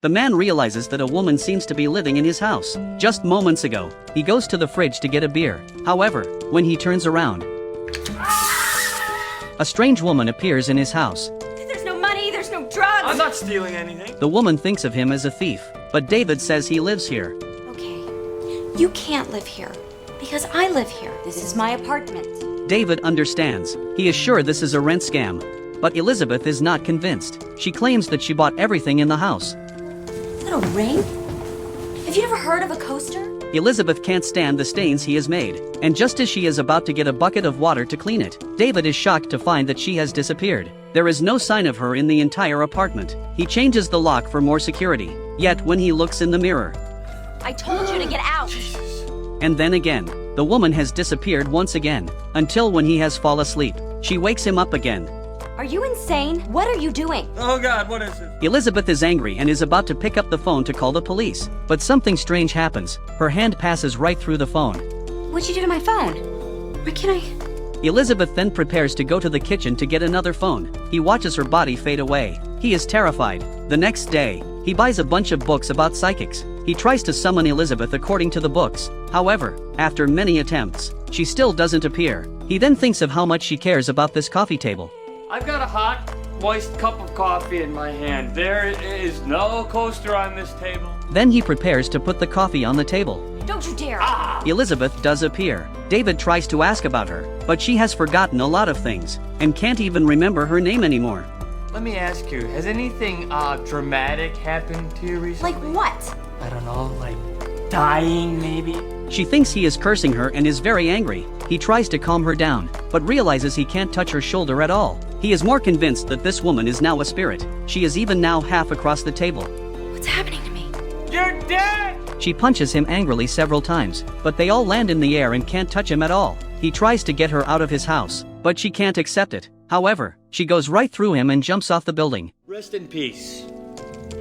The man realizes that a woman seems to be living in his house. Just moments ago, he goes to the fridge to get a beer. However, when he turns around, a strange woman appears in his house. There's no money, there's no drugs. I'm not stealing anything. The woman thinks of him as a thief, but David says he lives here. Okay, you can't live here because I live here. This is my apartment. David understands. He is sure this is a rent scam. But Elizabeth is not convinced. She claims that she bought everything in the house. Is that a ring? Have you ever heard of a coaster? Elizabeth can't stand the stains he has made, and just as she is about to get a bucket of water to clean it, David is shocked to find that she has disappeared. There is no sign of her in the entire apartment. He changes the lock for more security, yet when he looks in the mirror, I told you to get out. and then again, the woman has disappeared once again, until when he has fallen asleep, she wakes him up again. Are you insane? What are you doing? Oh God, what is it? Elizabeth is angry and is about to pick up the phone to call the police, but something strange happens. Her hand passes right through the phone. What'd you do to my phone? Where can I? Elizabeth then prepares to go to the kitchen to get another phone. He watches her body fade away. He is terrified. The next day, he buys a bunch of books about psychics. He tries to summon Elizabeth according to the books. However, after many attempts, she still doesn't appear. He then thinks of how much she cares about this coffee table. I've got a hot, moist cup of coffee in my hand. There is no coaster on this table. Then he prepares to put the coffee on the table. Don't you dare. Elizabeth does appear. David tries to ask about her, but she has forgotten a lot of things, and can't even remember her name anymore. Let me ask you, has anything dramatic happened to you recently? Like what? I don't know, like dying maybe? She thinks he is cursing her and is very angry. He tries to calm her down, but realizes he can't touch her shoulder at all. He is more convinced that this woman is now a spirit. She is even now half across the table. What's happening to me? You're dead! She punches him angrily several times, but they all land in the air and can't touch him at all. He tries to get her out of his house, but she can't accept it. However, she goes right through him and jumps off the building. Rest in peace.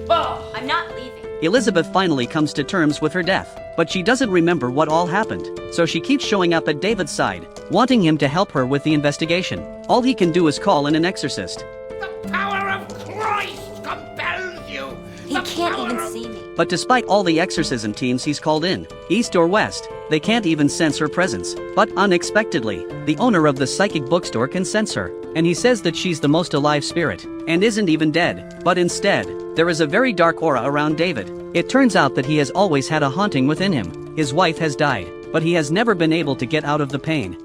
I'm not leaving. Elizabeth finally comes to terms with her death, but she doesn't remember what all happened, so she keeps showing up at David's side, wanting him to help her with the investigation. All he can do is call in an exorcist. The power of Christ compels you! He can't even see me. But despite all the exorcism teams he's called in, east or west, they can't even sense her presence. But unexpectedly, the owner of the psychic bookstore can sense her, and he says that she's the most alive spirit, and isn't even dead. But instead, there is a very dark aura around David. It turns out that he has always had a haunting within him. His wife has died, but he has never been able to get out of the pain.